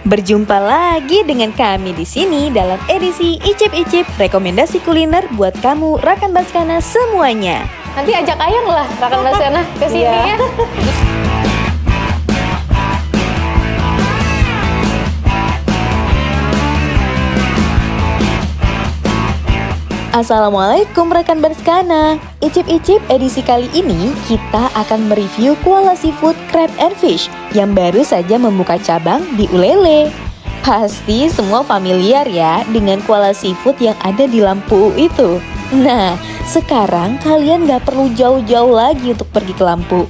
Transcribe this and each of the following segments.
Berjumpa lagi dengan kami di sini dalam edisi Icip-Icip rekomendasi kuliner buat kamu rekan Baskana semuanya. Nanti ajak Ayang lah rekan Baskana ke sini ya. Assalamualaikum rekan Baskana. Icip-icip edisi kali ini kita akan mereview Kuala Seafood Crab and Fish yang baru saja membuka cabang di Ulele. Pasti semua familiar ya dengan Kuala Seafood yang ada di Lampu itu. Nah, sekarang kalian gak perlu jauh-jauh lagi untuk pergi ke Lampu.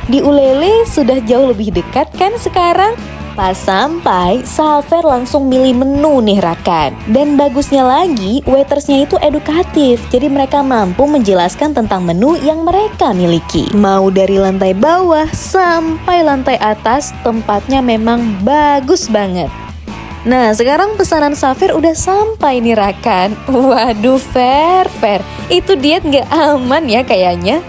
Di Ulele sudah jauh lebih dekat kan sekarang? Pas sampai, Safer langsung milih menu nih rakan. Dan bagusnya lagi, waitersnya itu edukatif. Jadi mereka mampu menjelaskan tentang menu yang mereka miliki. Mau dari lantai bawah sampai lantai atas, tempatnya memang bagus banget. Nah, sekarang pesanan Safer udah sampai nih rakan. Waduh, Fer, itu diet gak aman ya kayaknya.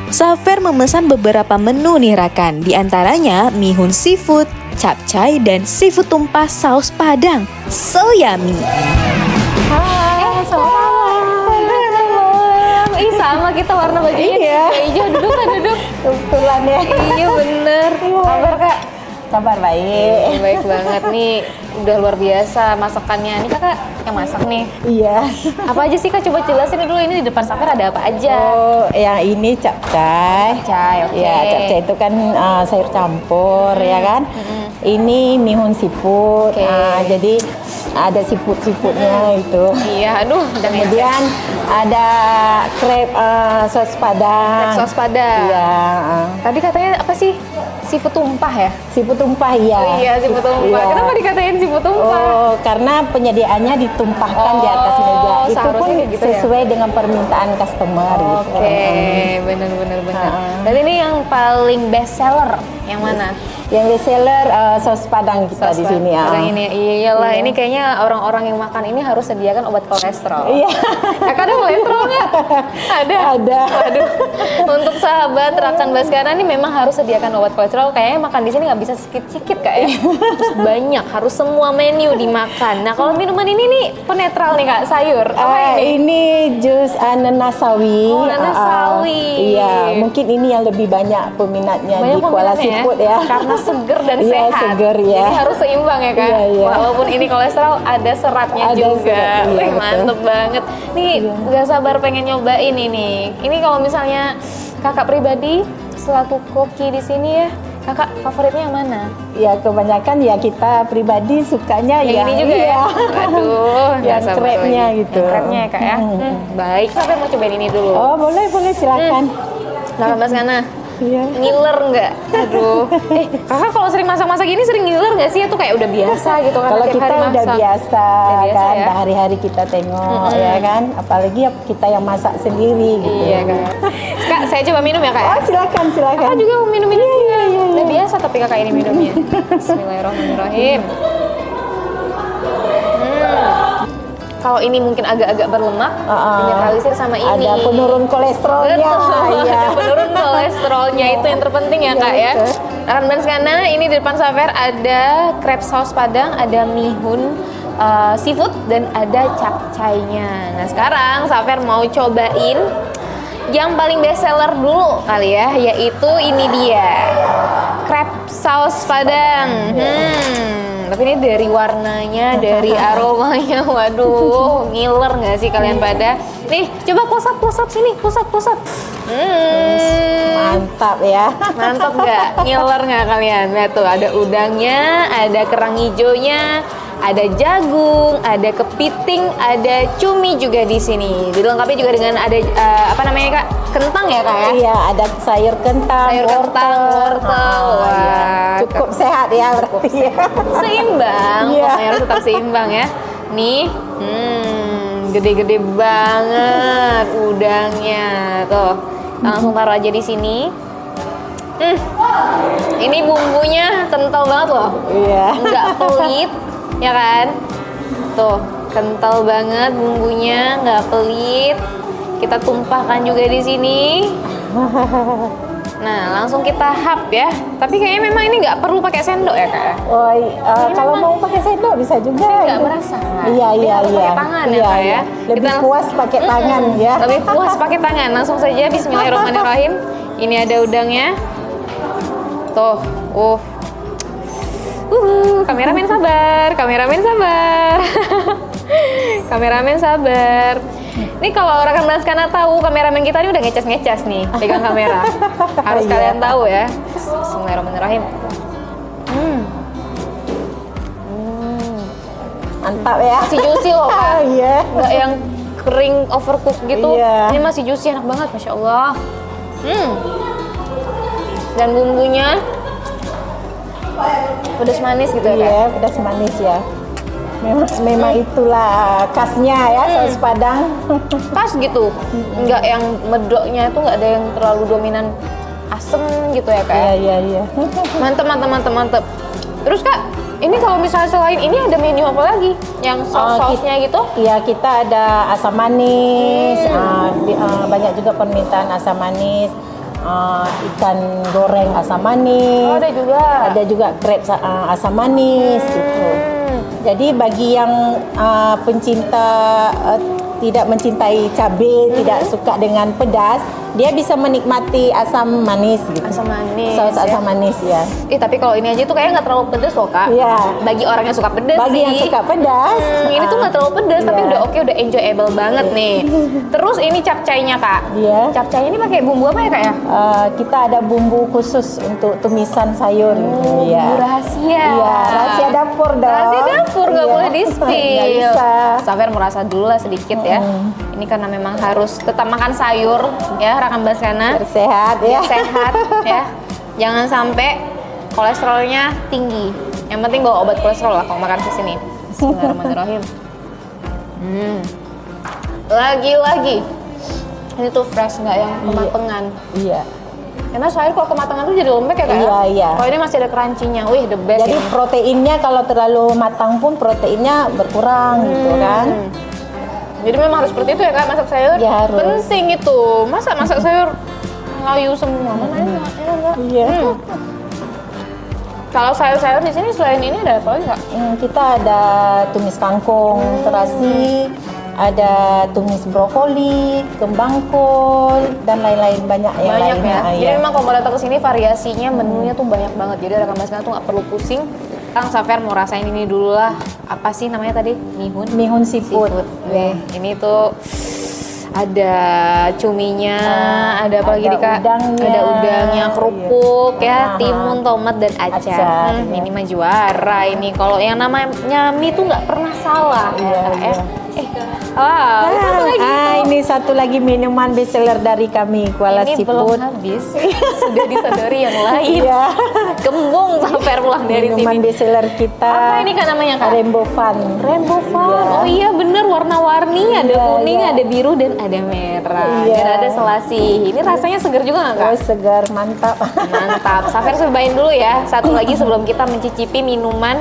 Safer memesan beberapa menu nih rakan. Di antaranya mihun seafood, capcay, dan seafood tumpah saus padang. So yummy. Hai, selamat. Ih, sama kita warna bajunya. Iya. Hijau, duduk. Kebetulan ya. Iya bener. Kabar Kak? Kabar baik. Baik banget nih. Udah luar biasa masakannya. Ini Kakak yang masak nih. Iya. Apa aja sih Kak? Coba jelasin dulu, ini di depan Safer ada apa aja? Oh, yang ini capcay. Capcay, oke. Ya, capcay itu kan sayur campur ya kan. Ini mihun seafood. Oke. Jadi ada seafoodnya itu. Iya, aduh. Kemudian ada crab sos padang. Sos padang. Iya. Tadi katanya apa sih? Seafood tumpah ya? Seafood tumpah ya. Oh iya, seafood tumpah. Iya. Kenapa dikatain seafood tumpah? Oh, karena penyediaannya ditumpahkan di atas meja. Itu seharusnya pun kayak gitu ya? sesuai dengan permintaan customer gitu. Oke, bener. Dan ini yang paling best seller yang mana? Yang best seller sos padang kita di sini ya. Padang ini, iyalah. Ini kayaknya orang-orang yang makan ini harus sediakan obat kolesterol. Iya. Kakak ada kolesterol nggak? Ada. Waduh. Untuk sahabat rekan Baskana ini memang harus sediakan obat kolesterol. Kayaknya makan di sini nggak bisa sedikit Kak ya. Harus banyak, harus semua menu dimakan. Nah kalau minuman ini nih penetral nih Kak, sayur. Apa ini? Ini jus nanas sawi. Oh, nanas sawi. Iya, mungkin ini yang lebih banyak peminatnya Banyak di Kuala peminatnya Seafood ya. Karena seger dan Iya, sehat. seger ya. Jadi harus seimbang ya Kak. Iya. Walaupun ini kolesterol ada seratnya Ada juga. serat, iya, Wih, betul. mantep banget. Nih gak sabar pengen nyobain ini. Ini kalau misalnya Kakak pribadi selaku koki di sini ya, Kakak favoritnya yang mana? Ya kebanyakan ya kita pribadi sukanya Yang ya ini juga ya? Aduh, yang gak sabar crabnya lagi. gitu. Yang crabnya ya Kak ya? Baik, sampai mau cobain ini dulu. Oh boleh silakan. Nah, Baskana. Iya. Ngiler nggak? Aduh. Kakak kalau sering masak-masak gini sering ngiler nggak sih? Itu kayak udah biasa gitu kan? Kalau tiap kita hari udah masak. biasa ya? kan, hari-hari kita tengok ya kan, apalagi ya kita yang masak sendiri gitu. Iya Kak. Kak, saya coba minum ya Kak. Oh silakan. Kakak juga mau minum ini? Iya. Udah biasa tapi Kakak ini minumnya. Bismillahirrahmanirrahim. Kalau ini mungkin agak-agak berlemak, dinetralisir sama ini. Ada penurun kolesterolnya. Betul, Iya. ada penurun kolesterolnya, itu yang terpenting ya Kak ya. Rekan Baskana, ini di depan Safer ada crab saus padang, ada mihun seafood, dan ada capcaynya. Nah sekarang Safer mau cobain yang paling best seller dulu kali ya, yaitu ini dia, crab saus padang. Tapi ini dari warnanya, dari aromanya, waduh, ngiler nggak sih kalian pada? Nih, coba close up sini, close up. Mantap ya. Mantap nggak? Ngiler nggak kalian? Lihat tuh, ada udangnya, ada kerang hijaunya, ada jagung, ada kepiting, ada cumi juga di sini. Dilengkapi juga dengan ada apa namanya Kak? Kentang ya Kak ya? Iya, ada sayur kentang, wortel. Wah, iya. Cukup sehat ya berarti ya. Seimbang, Iya. pokoknya harus tetap seimbang ya. Nih, gede-gede banget udangnya. Tuh, langsung taruh aja di sini. Ini bumbunya kental banget loh. Iya. Nggak pelit, ya kan? Tuh, kental banget bumbunya, nggak pelit. Kita tumpahkan juga di sini. Nah, langsung kita hap ya. Tapi kayaknya memang ini nggak perlu pakai sendok ya kak? Oh, kalau mau pakai sendok bisa juga. Nggak berasa. Iya, iya, Harus iya. pakai tangan ya kak ya. Lebih Kita puas pakai tangan ya. Lebih puas pakai tangan. Langsung saja Bismillahirrahmanirrahim. Ini ada udangnya. Tuh, kameramen sabar, kameramen sabar. Kameramen sabar. Ini kalau rekan Branskana tahu, kameramen kita ini udah ngecas-ngecas nih pegang kamera. Harus kalian tahu ya. Bismillahirrahmanirrahim. Mantap ya. Masih juicy loh kak. Iya. Nggak yang kering overcook gitu. Iya. Ini masih juicy, enak banget, masya Allah. Dan bumbunya pedas manis gitu ya kak. Iya, pedas manis ya. Memang itulah khasnya ya saus Padang. Pas gitu, nggak yang medoknya itu nggak ada yang terlalu dominan asem gitu ya kak. Iya, iya. Mantep. Terus kak, ini kalau misalnya selain ini ada menu apa lagi? Yang saus-sausnya gitu? Iya, kita ada asam manis. Banyak juga permintaan asam manis. Ikan goreng asam manis. Oh, ada juga. Ada juga crepes asam manis gitu. Jadi bagi yang pencinta tidak mencintai cabai, tidak suka dengan pedas, dia bisa menikmati asam manis gitu. Asam manis. Saus asam manis ya. Tapi kalau ini aja tuh kayaknya nggak terlalu pedes loh kak. Iya. Bagi orang yang suka pedes Bagi sih. yang suka pedas, Ini tuh nggak terlalu pedes, tapi Iya. udah oke, udah enjoyable banget nih. Terus ini capcaynya kak. Iya. Capcay ini pakai bumbu apa ya kak ya? Kita ada bumbu khusus untuk tumisan sayur. Iya. Bumbu rahasia. Iya, rahasia dapur dong. Rahasia dapur nggak Iya. boleh di-spill. Nggak bisa. Safer merasa dulu lah sedikit ya. Ini karena memang harus tetap makan sayur ya, rekan Branskana. Sehat ya. Sehat ya. Jangan sampai kolesterolnya tinggi. Yang penting bawa obat kolesterol lah kalau makan ke sini. Bismillahirrahmanirrahim. Lagi-lagi. Ini tuh fresh, nggak yang kematangan. Iya. Karena sayur kalau kematangan tuh jadi lembek ya kak? Iya, iya. Kalau ini masih ada crunchy-nya. Wih, the best Jadi ini. proteinnya kalau terlalu matang pun proteinnya berkurang gitu kan. Jadi memang harus seperti itu ya kak, masak sayur? Ya, harus. Penting itu. Masa masak sayur layu semua? Mana enak? Iya. Kalau sayur-sayur di sini selain ini ada apa lagi kak? Kita ada tumis kangkung terasi, ada tumis brokoli, kembang kol, dan lain-lain banyak yang Banyak lainnya. ya. Jadi memang kalau mau datang ke sini variasinya, menunya tuh banyak banget. Jadi rekan Branskana tuh nggak perlu pusing. Sekarang Safer mau rasain ini dulu lah. Apa sih namanya tadi? Mihun seafood. Weh, ini tuh ada cuminya, ada apa lagi ada nih kak? udangnya. Ada udangnya, kerupuk Iya. ya, timun, tomat dan acar. Acar, iya. Ini mah juara ini. Kalau yang namanya mie tuh nggak pernah salah ya kak ya. Itu apa lagi tuh? Ini satu lagi minuman bestseller dari kami, Kuala Ini belum Seafood. habis, sudah disadari yang lain. Iya. Gembung Safer pulang dari Minuman sini. bestseller kita. Apa ini kak namanya kak? Rainbow Fun. Rainbow Fun. Iya. Oh iya bener, warna-warni, ada Iya, kuning, iya. ada biru dan ada merah. Iya. Dan ada selasi. Ini rasanya segar juga nggak kak? Oh, segar, mantap. Mantap. Safer cobain dulu ya. Satu lagi sebelum kita mencicipi minuman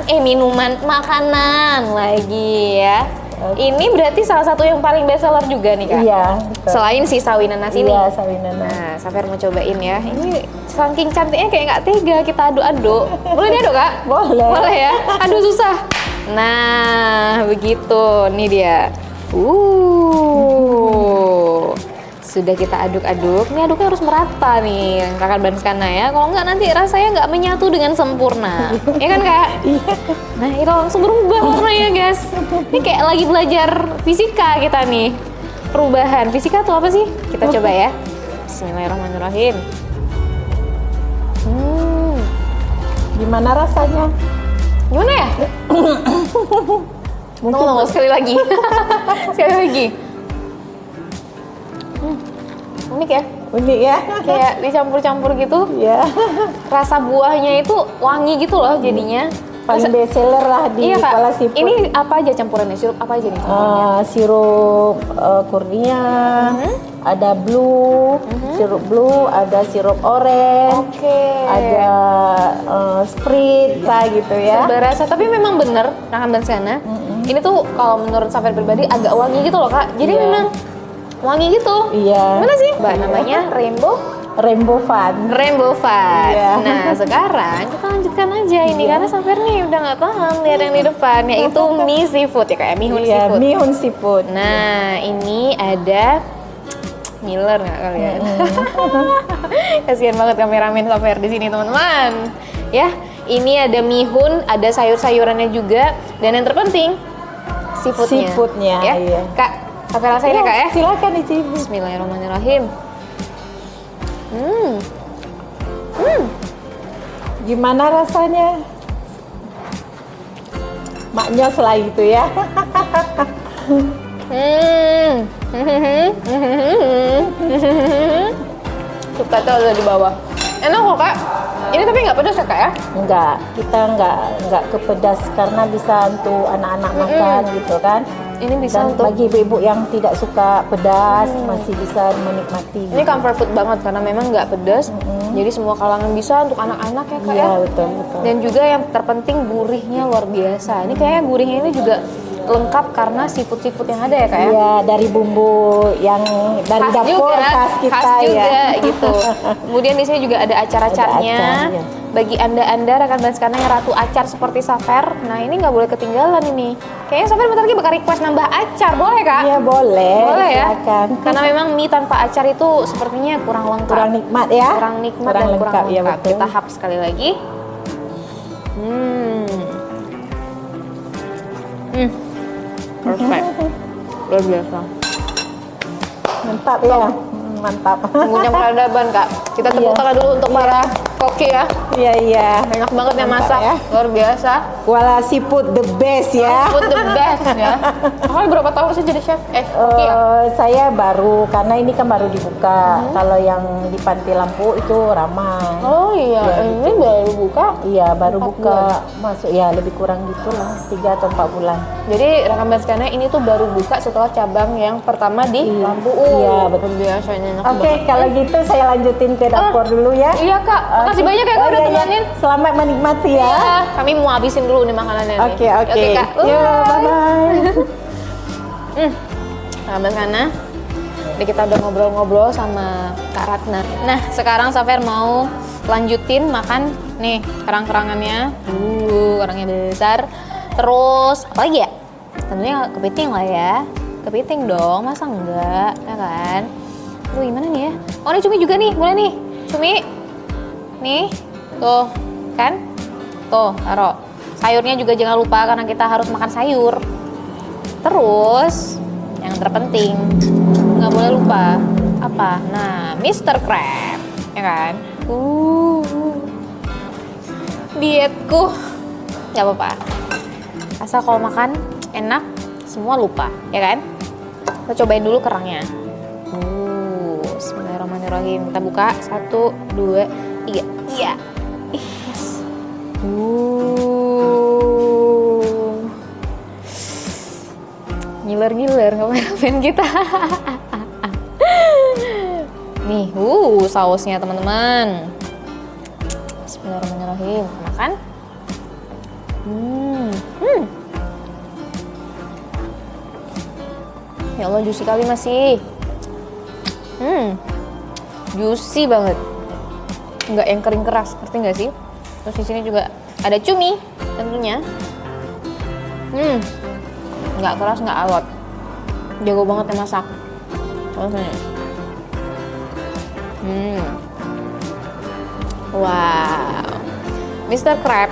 makanan lagi ya. Ini berarti salah satu yang paling best seller juga nih kak. Iya, betul. Selain si sawi nanas ini. Iya, sawi nanas. Nah, Safer mau cobain ya. Ini saking cantiknya kayak nggak tega kita aduk-aduk. Boleh diaduk kak? Boleh. Boleh ya? Aduh susah. Nah, begitu. Nih dia. Sudah kita aduk-aduk. Ini aduknya harus merata nih, rekan Branskana ya. Kalau nggak nanti rasanya nggak menyatu dengan sempurna. Ya kan kak? Iya. Nah, itu langsung berubah warnanya guys. Ini kayak lagi belajar fisika kita nih. Perubahan. Fisika tuh apa sih? Kita coba ya. Bismillahirrahmanirrahim. Gimana rasanya? Gimana ya? Tunggu, sekali lagi. Sekali lagi. Unik ya? Unik ya? Kayak dicampur-campur gitu. Iya. Rasa buahnya itu wangi gitu loh jadinya. Paling best seller lah di Iya kak, Kuala Seafood. ini apa aja campurannya? Sirup apa aja nih campurannya? Sirup kurnia, ada blue, sirup blue, ada sirup orange, Oke. ada Sprite lah gitu ya. Serba rasa, tapi memang bener rekan Branskana. Ini tuh kalau menurut Safer pribadi agak wangi gitu loh kak. Jadi Iya. memang wangi gitu. Iya. Mana sih? Mbak namanya Rainbow Rainbow Fun. Rainbow Fun. Iya. Nah, sekarang kita lanjutkan aja ini karena Safer nih udah nggak tahan lihat yang di depan, yaitu mie seafood ya kayak mihun Iya, seafood. mihun seafood. Nah, ini ada ngiler nggak kalian? Kasihan banget kameramen Safer di sini teman-teman. Ya, ini ada mihun, ada sayur-sayurannya juga, dan yang terpenting seafoodnya. Seafoodnya, ya. iya. Kak, Safer rasain ya kak ya? Silakan icip. Bismillahirrahmanirrahim. Gimana rasanya? Maknya selain itu ya. Suka tuh ada di bawah. Enak kok kak. Ini tapi nggak pedas ya kak ya? Enggak, kita enggak kepedas karena bisa untuk anak-anak makan gitu kan. Ini bisa Dan untuk bagi ibu-ibu yang tidak suka pedas masih bisa menikmati. ini comfort food banget karena memang nggak pedas. Jadi semua kalangan bisa untuk anak-anak ya kak Iya, ya. betul. Dan juga yang terpenting gurihnya luar biasa. Ini kayaknya gurihnya ini juga lengkap karena seafood yang ada ya kak ya. Iya, dari bumbu yang dari Khas dapur juga, khas kita khas juga ya. gitu. Kemudian di sini juga ada acar-acarnya. Ada acar, ya. Bagi anda rekan Banskana yang ratu acar seperti Safer, nah ini nggak boleh ketinggalan ini. Kayaknya Safer bentar lagi bakal request nambah acar, boleh kak? Iya, boleh. Boleh ya. Silakan. Karena memang mie tanpa acar itu sepertinya kurang lengkap. Kurang nikmat ya. Kurang nikmat Kurang dan lengkap, kurang ya, lengkap. betul. Kita hap sekali lagi. Perfect. Luar biasa. Mantap ya. Mantap. Punya peradaban kak. Kita tepuk Iya. tangan dulu untuk para koki ya. Iya, iya. Enak banget yang Mantap masak. ya. Luar biasa. Kuala Seafood the best ya. Food the best ya. Kakak berapa tahun sih jadi chef? Koki ya? Saya baru karena ini kan baru dibuka. Kalau yang di Pantai Lampu itu ramai. Oh iya, ini baru buka. Iya, baru 4 buka masuk ya lebih kurang gitulah 3 atau 4 bulan. Jadi rekan Banskana ini tuh baru buka setelah cabang yang pertama di Iya. Lampu. Iya, betul. Biasanya enak Oke, banget. kalau gitu saya lanjutin ke dapur dulu ya. Iya kak, makasih banyak ya kak udah iya, iya. temenin. Selamat menikmati ya. Iya, kami mau habisin dulu nih makanannya nih. Oke, oke. Oke kak. Yo, Bye. bye-bye. Rekan Banskana, jadi kita udah ngobrol-ngobrol sama Kak Ratna. Nah, sekarang Safer mau lanjutin makan nih kerang-kerangannya. Kerangnya besar. Terus apa lagi ya? Tentunya kepiting lah ya. Kepiting dong, masa enggak? Ya kan? Gimana nih ya? Oh, ini cumi juga nih, boleh nih. Cumi. Nih, tuh, kan? Tuh, taruh. Sayurnya juga jangan lupa karena kita harus makan sayur. Terus, yang terpenting, nggak boleh lupa apa? Nah, Mr. Crab, ya kan? Dietku, nggak apa-apa. Asal kalau makan enak, semua lupa, ya kan? Kita cobain dulu kerangnya. Bismillahirrahmanirrahim. Kita buka 1, 2, 3. Iya. Yes. Ngiler-ngiler kameramen kita. Nih, sausnya teman-teman. Bismillahirrahmanirrahim. Makan. Ya Allah, juicy kali masih. Juicy banget. Nggak yang kering keras, ngerti nggak sih? Terus di sini juga ada cumi tentunya. Nggak keras, nggak alot. Jago banget yang masak. Rasanya. Wow. Mr. Crab.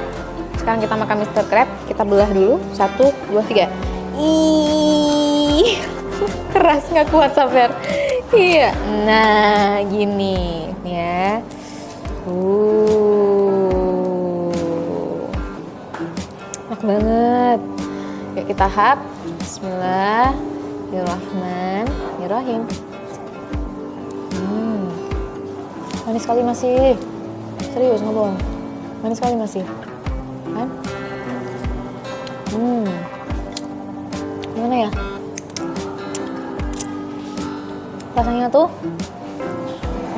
Sekarang kita makan Mr. Crab. Kita belah dulu. 1, 2, 3. Ih, keras nggak kuat Safer. Iya. Nah, gini ya. Enak banget. Yuk kita hap. Bismillahirrahmanirrahim. Manis sekali masih. Serius nggak bohong. Manis sekali masih. Kan? Gimana ya? Rasanya tuh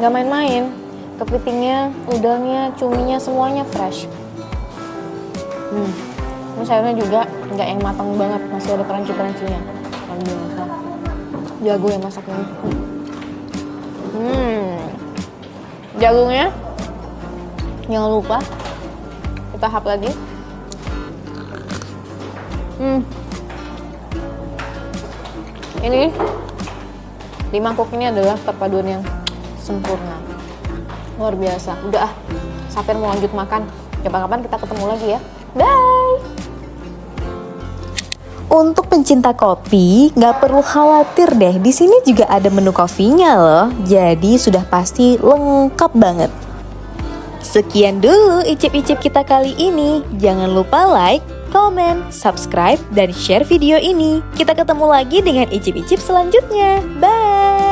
nggak main-main. Kepitingnya, udangnya, cuminya semuanya fresh. Ini sayurnya juga nggak yang matang banget, masih ada crunchy-crunchy-nya. Luar biasa. Jago yang masak ini. Jagungnya jangan lupa kita hap lagi. Ini di mangkok ini adalah perpaduan yang sempurna, luar biasa. Udah Safir mau lanjut makan. Kapan-kapan kita ketemu lagi ya. Bye. Untuk pencinta kopi, nggak perlu khawatir deh. Di sini juga ada menu kopinya loh. Jadi sudah pasti lengkap banget. Sekian dulu icip-icip kita kali ini. Jangan lupa like, komen, subscribe, dan share video ini. Kita ketemu lagi dengan icip-icip selanjutnya. Bye!